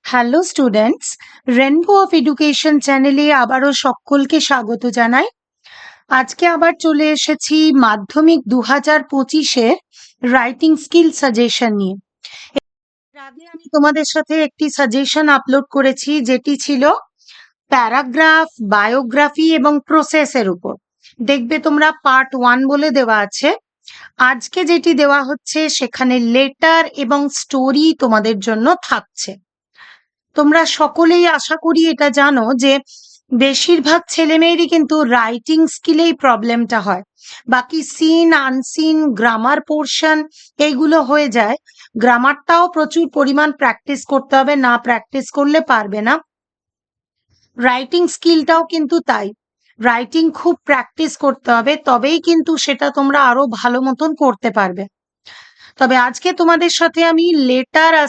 Hello students, rainbow of education চ্যানেলে আবারও সকলকে স্বাগত জানাই। আজকে আবার চলে এসেছি মাধ্যমিক 2025-এর রাইটিং স্কিল সাজেশন নিয়ে। এর আগে আমি তোমাদের সাথে একটি সাজেশন আপলোড করেছি, যেটি ছিল প্যারাগ্রাফ, বায়োগ্রাফি এবং প্রসেসের উপর। দেখবে তোমরা পার্ট 1 বলে দেওয়া আছে। আজকে যেটি দেওয়া হচ্ছে সেখানে লেটার এবং স্টোরি তোমাদের জন্য থাকছে। তোমরা সকলেই আশা করি এটা জানো যে বেশিরভাগ ছেলেমেয়েরই কিন্তু রাইটিং স্কিলেই প্রবলেমটা হয়। বাকি সিন, আনসিন, গ্রামার পোর্শন এইগুলো হয়ে যায়। গ্রামারটাও প্রচুর পরিমাণ প্র্যাকটিস করতে হবে, না প্র্যাকটিস করলে পারবে না। রাইটিং স্কিলটাও কিন্তু তাই, রাইটিং খুব প্র্যাকটিস করতে হবে, তবেই কিন্তু সেটা তোমরা আরো ভালো মতন করতে পারবে। তবে আজকে তোমাদের সাথে আমি লেটার আর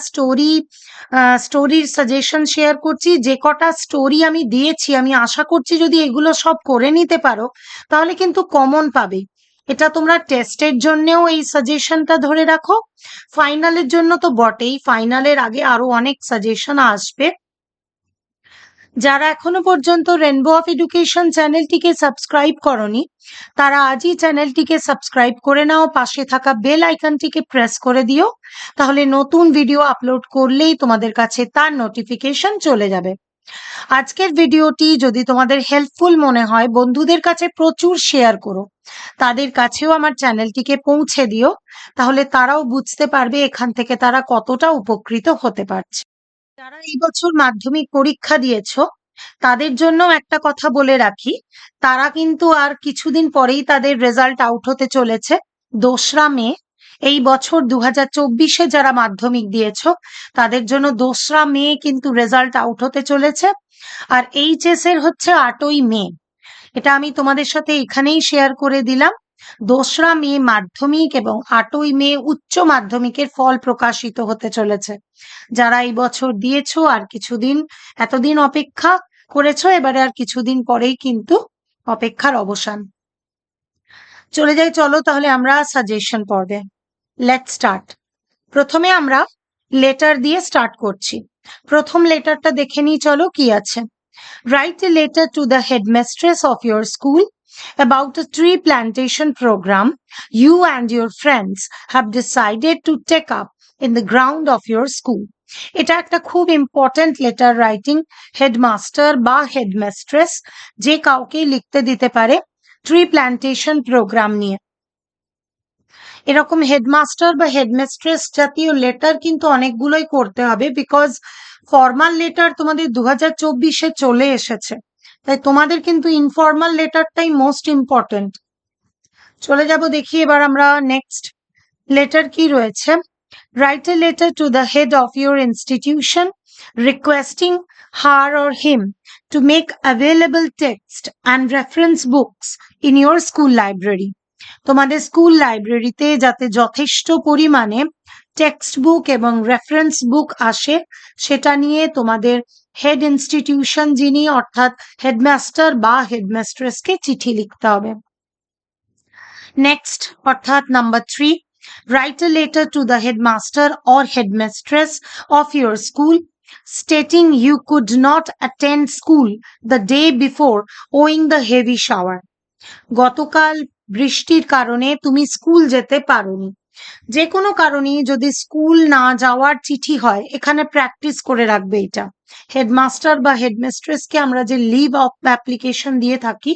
স্টোরির সাজেশন শেয়ার করছি। যে কটা স্টোরি আমি দিয়েছি, আমি আশা করছি যদি এগুলো সব করে নিতে পারো তাহলে কিন্তু কমন পাবে। এটা তোমরা টেস্টের জন্যও এই সাজেশনটা ধরে রাখো, ফাইনালের জন্য তো বটেই, ফাইনালের আগে আরো অনেক সাজেশন আসবে। যারা এখনো পর্যন্ত রেনবো অফ এডুকেশন চ্যানেলটিকে সাবস্ক্রাইব করনি, তারা আজই চ্যানেলটিকে সাবস্ক্রাইব করে নাও, পাশে থাকা বেল আইকনটিকে প্রেস করে দিও, তাহলে নতুন ভিডিও আপলোড করলেই তোমাদের কাছে তার নোটিফিকেশন চলে যাবে। আজকের ভিডিওটি যদি তোমাদের হেল্পফুল মনে হয়, বন্ধুদের কাছে প্রচুর শেয়ার করো, তাদের কাছেও আমার চ্যানেলটিকে পৌঁছে দিও, তাহলে তারাও বুঝতে পারবে এখান থেকে তারা কতটা উপকৃত হতে পারছে। যারা এই বছর মাধ্যমিক পরীক্ষা দিয়েছো তাদের জন্য একটা কথা বলে রাখি, তারা কিন্তু আর কিছুদিন পরেই তাদের রেজাল্ট আউট হতে চলেছে। 2রা মে এই বছর 2024-এ যারা মাধ্যমিক দিয়েছো তাদের জন্য 2রা মে কিন্তু রেজাল্ট আউট হতে চলেছে। আর এইচএস এর হচ্ছে 8ই মে। এটা আমি তোমাদের সাথে এখানেই শেয়ার করে দিলাম। 2রা মে মাধ্যমিক এবং 8ই মে উচ্চ মাধ্যমিকের ফল প্রকাশিত হতে চলেছে। যারা এই বছর দিয়েছো আর কিছুদিন, এতদিন অপেক্ষা করেছো, এবারে আর কিছুদিন পরেই কিন্তু অপেক্ষার অবসান। চলে যাই, চলো তাহলে আমরা সাজেশন পর্বে। Let's start. প্রথমে আমরা লেটার দিয়ে স্টার্ট করছি। প্রথম লেটারটা দেখে নিই, চলো কি আছে। Write a letter to the headmistress of your school about a tree plantation program you and your friends have decided to take up in the ground of your school. এটা একটা খুব ইম্পর্টেন্ট লেটার রাইটিং। হেডমাস্টার বা headmistress যে কাউকে লিখতে দিতে পারে tree plantation programme নিয়ে। এরকম হেডমাস্টার বা হেডমিস্ট্রেস জাতীয় লেটার কিন্তু অনেকগুলোই করতে হবে, বিকজ ফর্মাল লেটার তোমাদের 2024-এ চলে এসেছে, তাই তোমাদের কিন্তু ইনফর্মাল লেটারটাই মোস্ট ইম্পর্টেন্ট। চলে যাব, দেখি এবার আমরা নেক্সট লেটার কি রয়েছে। Write a letter to the head of your institution requesting her or him to make available text and reference books in your school library. তোমাদের স্কুল লাইব্রেরিতে যাতে যথেষ্ট পরিমাণে টেক্সট বুক এবং রেফারেন্স বুক আসে, সেটা নিয়ে তোমাদের হেড ইনস্টিটিউশন যিনি, অর্থাৎ হেডমাস্টার বা হেডমিস্ট্রেসকে চিঠি লিখতে হবে। নেক্সট, অর্থাৎ number 3, write a letter to the headmaster or headmistress of your school stating you could not attend school the day before owing the heavy shower. গতকাল বৃষ্টির কারণে তুমি স্কুল যেতে পারোনি। যে কোনো কারণে যদি স্কুল না যাওয়ার চিঠি হয়, এখানে প্র্যাকটিস করে রাখবে এটা। হেডমাস্টার বা হেডমিস্ট্রেসকে আমরা যে লিভ অফ অ্যাপ্লিকেশন দিয়ে থাকি,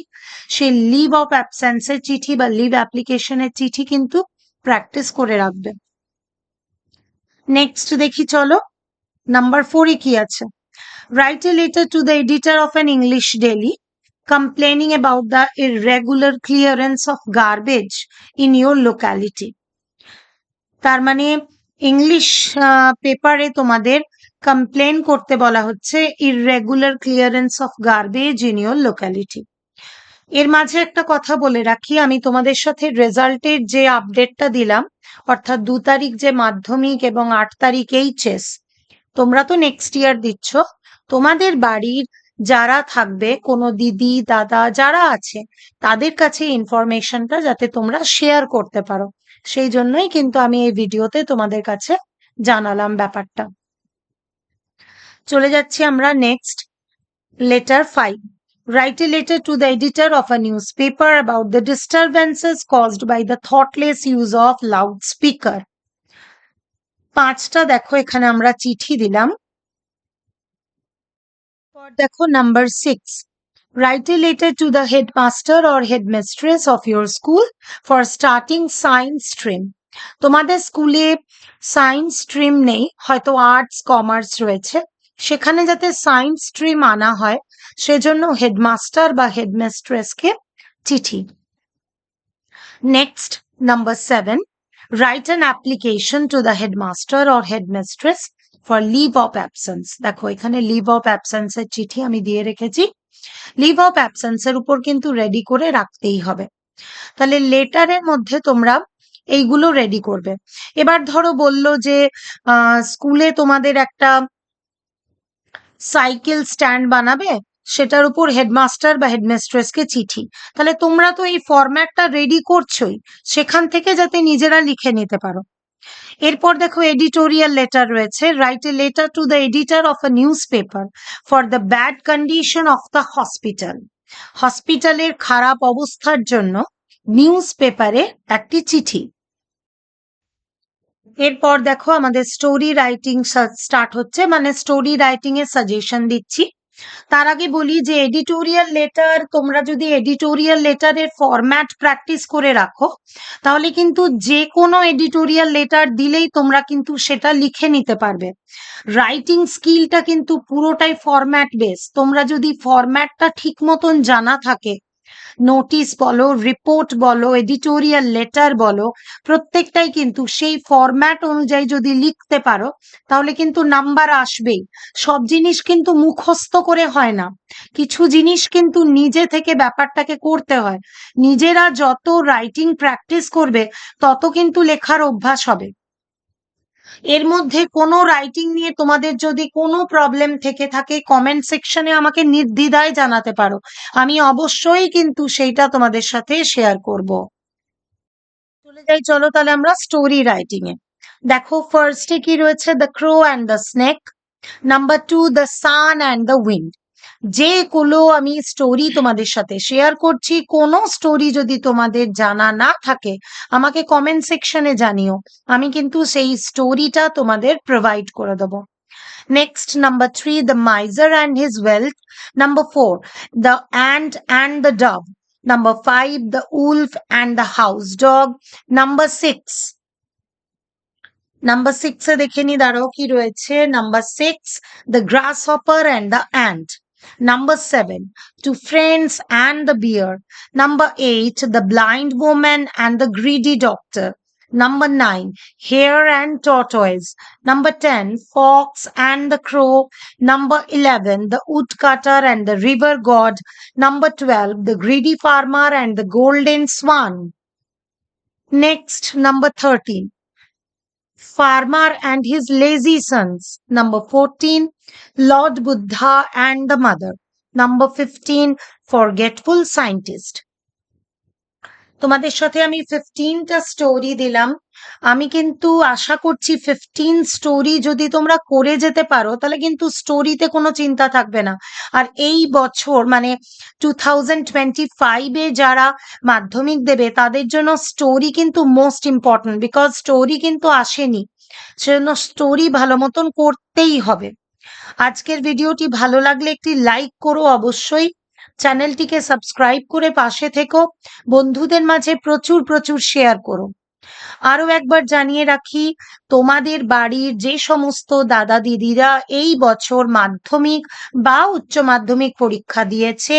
সেই লিভ অফ অ্যাবসেন্সের চিঠি বা লিভ অ্যাপ্লিকেশনের চিঠি কিন্তু প্র্যাকটিস করে রাখবে। নেক্সট দেখি, চলো নাম্বার 4-এ কি আছে। Write a letter to the editor of an English daily complaining about the irregular clearance of garbage in your locality. তার মানে ইংলিশ পেপারে তোমাদের কমপ্লেন করতে বলা হচ্ছে irregular clearance of garbage in your locality. এর মাঝে একটা কথা বলে রাখি, আমি তোমাদের সাথে রেজাল্টের যে আপডেটটা দিলাম, অর্থাৎ 2 তারিখ যে মাধ্যমিক এবং 8 তারিখ এইচএস, তোমরা তো নেক্সট ইয়ার দিচ্ছ, তোমাদের বাড়ির যারা থাকবে, কোনো দিদি দাদা যারা আছে, তাদের কাছে ইনফরমেশনটা যাতে তোমরা শেয়ার করতে পারো, সেই জন্যই কিন্তু আমি এই ভিডিওতে তোমাদের কাছে জানালাম ব্যাপারটা। চলে যাচ্ছি আমরা next, letter 5. Write a letter to the editor of a newspaper about the disturbances caused by the thoughtless use of loudspeaker. 5টা দেখো এখানে আমরা চিঠি দিলাম। দেখো number 6, write a letter to the headmaster or headmistress of your school for starting science stream. তোমাদের স্কুলে science stream নেই, হয়তো আর্টস কমার্স রয়েছে, সেখানে যাতে সায়েন্স স্ট্রিম আনা হয় সেজন্য হেডমাস্টার বা হেডমিস্ট্রেসকে চিঠি। Next number 7, write an application to the headmaster or headmistress for leave of absence. দেখো এখানে লিভ অফ অ্যাবসেন্স এর চিঠি আমি দিয়ে রেখেছি। লিভ অফ অ্যাবসেন্স এর উপর কিন্তু রেডি করে রাখতেই হবে। তাহলে লেটারের মধ্যে তোমরা এইগুলো রেডি করবে। এবার ধরো বললো যে স্কুলে তোমাদের একটা সাইকেল স্ট্যান্ড বানাবে, সেটার উপর হেডমাস্টার বা হেডমিস্ট্রেসকে চিঠি, তাহলে তোমরা তো এই ফরম্যাটটা রেডি করছোই, সেখান থেকে যাতে নিজেরা লিখে নিতে পারো। এরপর দেখো এডিটোরিয়াল লেটার রয়েছে, write a letter to the editor of a news paper for the bad condition of the hospital. হসপিটালের খারাপ অবস্থার জন্য নিউজ পেপারে একটি চিঠি। এরপর দেখো আমাদের স্টোরি রাইটিং স্টার্ট হচ্ছে, মানে স্টোরি রাইটিং এর সাজেশন দিচ্ছি। তার আগে বলি যে এডিটোরিয়াল লেটার, তোমরা যদি এডিটোরিয়াল লেটারের ফরম্যাট প্র্যাকটিস করে রাখো তাহলে কিন্তু যে কোনো এডিটোরিয়াল লেটার দিলেই তোমরা কিন্তু সেটা লিখে নিতে পারবে। রাইটিং স্কিলটা কিন্তু পুরোটাই ফরম্যাট বেস। তোমরা যদি ফরম্যাটটা ঠিক মতন জানা থাকে, নোটিশ বলো, রিপোর্ট বলো, এডিটোরিয়াল লেটার বলো, প্রত্যেকটাই কিন্তু সেই ফরম্যাট অনুযায়ী যদি লিখতে পারো তাহলে কিন্তু নাম্বার আসবেই। সব জিনিস কিন্তু মুখস্থ করে হয় না, কিছু জিনিস কিন্তু নিজে থেকে ব্যাপারটাকে করতে হয়। নিজেরা যত রাইটিং প্র্যাকটিস করবে তত কিন্তু লেখার অভ্যাস হবে। এর মধ্যে কোনো রাইটিং নিয়ে তোমাদের যদি কোনো প্রবলেম থেকে থাকে কমেন্ট সেকশনে আমাকে নির্দ্বিধায় জানাতে পারো, আমি অবশ্যই কিন্তু সেইটা তোমাদের সাথে শেয়ার করব। চলে যাই, চলো তাহলে আমরা স্টোরি রাইটিং এ। দেখো ফার্স্টে কি রয়েছে, the crow and the snake. Number 2, the sun and the wind. যেগুলো আমি স্টোরি তোমাদের সাথে শেয়ার করছি, কোনো স্টোরি যদি তোমাদের জানা না থাকে আমাকে কমেন্ট সেকশনে জানিও, আমি কিন্তু সেই স্টোরিটা তোমাদের প্রোভাইড করে দেবো। Next number 3, the miser and his wealth. Number 4, the ant and the Dove. Number 5, the Wolf and the house dog. Number 6, number 6 এ দেখে নি, দাঁড়াও কি রয়েছে। Number 6, the grass hopper and the ant. Number 7, to friends and the bear. Number 8, the blind woman and the greedy doctor. Number 9, hare and tortoise. Number 10, fox and the crow. Number 11, the woodcutter and the river god. Number 12, the greedy farmer and the golden swan. Next, number 13, farmer and his lazy sons. Number 14, Lord Buddha and the mother. Number 15, forgetful scientist. তোমাদের সাথে আমি 15টা story দিলাম। আমি কিন্তু আশা করছি 15 story যদি তোমরা করে যেতে পারো তাহলে কিন্তু স্টোরিতে কোনো চিন্তা থাকবে না। আর এই বছর মানে 2025 এ যারা মাধ্যমিক দেবে তাদের জন্য স্টোরি কিন্তু মোস্ট ইম্পর্টেন্ট, বিকজ স্টোরি কিন্তু আসেনি, সেজন্য স্টোরি ভালো মতন করতেই হবে। আজকের ভিডিওটি ভালো লাগলে একটি লাইক করো অবশ্যই, চ্যানেলটিকে সাবস্ক্রাইব করে পাশে থেকো, বন্ধুদের মাঝে প্রচুর প্রচুর শেয়ার করো। আরো একবার জানিয়ে রাখি, তোমাদের বাড়ির যে সমস্ত দাদা দিদিরা এই বছর মাধ্যমিক বা উচ্চ মাধ্যমিক পরীক্ষা দিয়েছে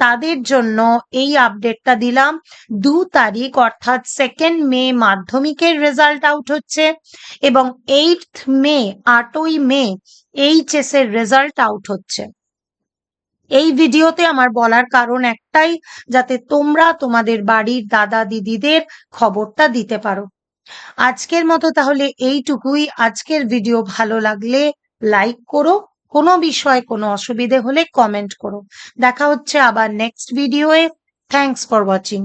তাদের জন্য এই আপডেটটা দিলাম। 2 তারিখ অর্থাৎ 2nd মে মাধ্যমিকের রেজাল্ট আউট হচ্ছে এবং 8th মে 8ই মে এইচএস এর রেজাল্ট আউট হচ্ছে। এই ভিডিওতে আমার বলার কারণ একটাই, যাতে তোমরা তোমাদের বাড়ির দাদা দিদিদের খবরটা দিতে পারো। আজকের মতো তাহলে এইটুকুই। আজকের ভিডিও ভালো লাগলে লাইক করো, কোনো বিষয়ে কোনো অসুবিধে হলে কমেন্ট করো। দেখা হচ্ছে আবার নেক্সট ভিডিওয়ে। Thanks for watching.